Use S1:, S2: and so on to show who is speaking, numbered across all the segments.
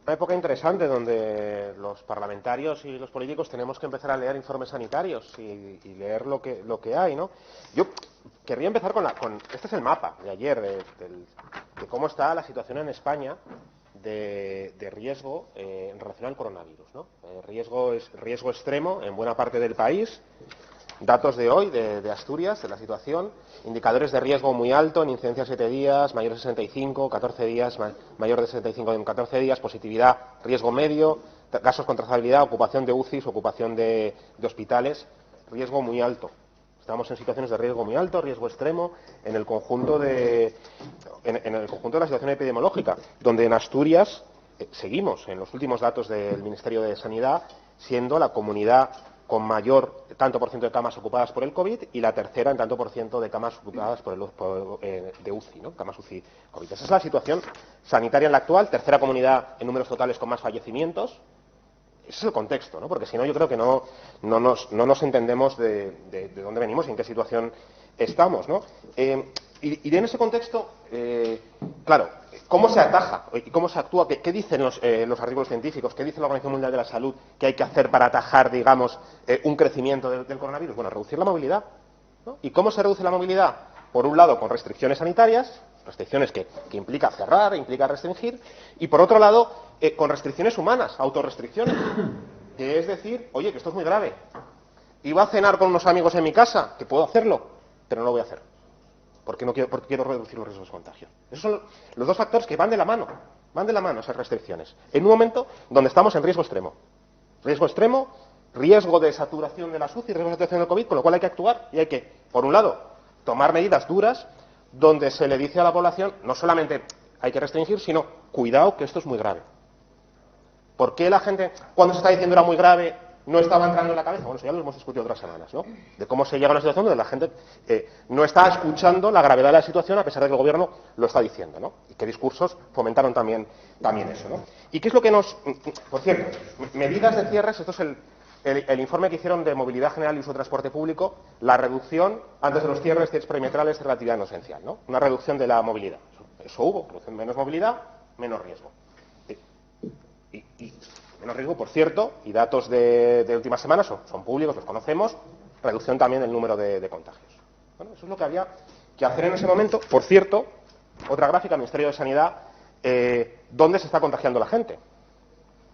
S1: Una época interesante donde los parlamentarios y los políticos tenemos que empezar a leer informes sanitarios y leer lo que hay, ¿no? Yo querría empezar este es el mapa de ayer de cómo está la situación en España de riesgo en relación al coronavirus, ¿no? Riesgo extremo en buena parte del país. Datos de hoy de Asturias, de la situación, indicadores de riesgo muy alto en incidencia 7 días, mayor de 65, 14 días, mayor de 65 en 14 días, positividad, riesgo medio, casos con trazabilidad, ocupación de UCIs, ocupación de hospitales, riesgo muy alto. Estamos en situaciones de riesgo muy alto, riesgo extremo, en el conjunto de la situación epidemiológica, donde en Asturias seguimos, en los últimos datos del Ministerio de Sanidad, siendo la comunidad con mayor tanto por ciento de camas ocupadas por el COVID y la tercera en tanto por ciento de camas ocupadas de UCI, ¿no? Camas UCI COVID. Esa es la situación sanitaria en la actual, tercera comunidad en números totales con más fallecimientos. Ese es el contexto, ¿no? Porque si no, yo creo que no nos entendemos de dónde venimos y en qué situación estamos, ¿no? Y en ese contexto, claro, ¿cómo se ataja y cómo se actúa? ¿Qué dicen los artículos científicos? ¿Qué dice la Organización Mundial de la Salud que hay que hacer para atajar, digamos, un crecimiento del coronavirus? Bueno, reducir la movilidad, ¿no? ¿Y cómo se reduce la movilidad? Por un lado, con restricciones sanitarias, restricciones que implica cerrar, implica restringir, y por otro lado, con restricciones humanas, autorrestricciones, que es decir, oye, que esto es muy grave. Iba a cenar con unos amigos en mi casa, que puedo hacerlo, pero no lo voy a hacer. Porque quiero reducir los riesgos de contagio. Esos son los dos factores que van de la mano esas restricciones. En un momento donde estamos en riesgo extremo. Riesgo extremo, riesgo de saturación de la UCI, riesgo de saturación del COVID, con lo cual hay que actuar y hay que, por un lado, tomar medidas duras donde se le dice a la población, no solamente hay que restringir, sino, cuidado que esto es muy grave. ¿Por qué la gente, cuando se está diciendo era muy grave, no estaba entrando en la cabeza? Bueno, eso ya lo hemos discutido otras semanas, ¿no? De cómo se llega a una situación donde la gente no está escuchando la gravedad de la situación a pesar de que el gobierno lo está diciendo, ¿no? Y qué discursos fomentaron también eso, ¿no? ¿Y qué es lo que por cierto, medidas de cierres, esto es el informe que hicieron de movilidad general y uso de transporte público, la reducción antes de los cierres perimetrales de relatividad no esencial, ¿no? Una reducción de la movilidad. Eso hubo, menos movilidad, menos riesgo. Y menos riesgo, por cierto, y datos de últimas semanas son públicos, los conocemos, reducción también del número de contagios. Bueno, eso es lo que había que hacer en ese momento. Por cierto, otra gráfica, Ministerio de Sanidad, ¿dónde se está contagiando la gente?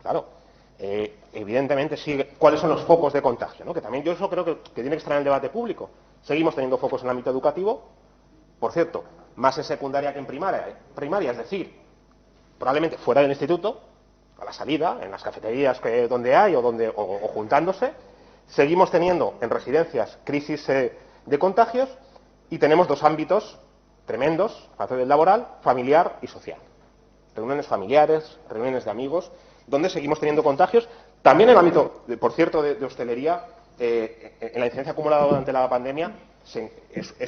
S1: Claro, evidentemente sigue. ¿Cuáles son los focos de contagio, ¿no? Que también yo eso creo que tiene que estar en el debate público. Seguimos teniendo focos en el ámbito educativo, por cierto, más en secundaria que en primaria, es decir, probablemente fuera del instituto, a la salida, en las cafeterías donde hay o juntándose. Seguimos teniendo en residencias crisis de contagios y tenemos dos ámbitos tremendos, aparte del laboral, familiar y social. Reuniones familiares, reuniones de amigos, donde seguimos teniendo contagios. También en el ámbito, por cierto, de hostelería, en la incidencia acumulada durante la pandemia,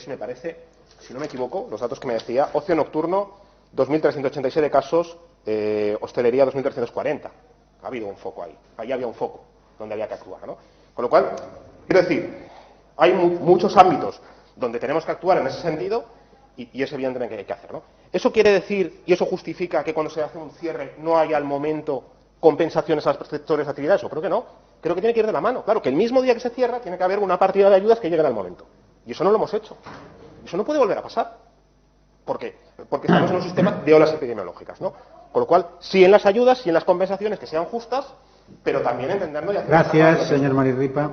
S1: me parece, si no me equivoco, los datos que me decía, ocio nocturno, 2.387 casos, hostelería 2.340. Ha habido un foco ahí. Ahí había un foco donde había que actuar, ¿no? Con lo cual, quiero decir, hay muchos ámbitos donde tenemos que actuar en ese sentido y es evidentemente que hay que hacer, ¿no? ¿Eso quiere decir y eso justifica que cuando se hace un cierre no haya al momento compensaciones a los sectores de actividad? Eso creo que no. Creo que tiene que ir de la mano. Claro, que el mismo día que se cierra tiene que haber una partida de ayudas que lleguen al momento. Y eso no lo hemos hecho. Eso no puede volver a pasar. ¿Por qué? Porque estamos en un sistema de olas epidemiológicas, ¿no? Con lo cual, sí en las ayudas, sí en las compensaciones que sean justas, pero también entendiendo y haciendo...
S2: Gracias, señor Marirripa.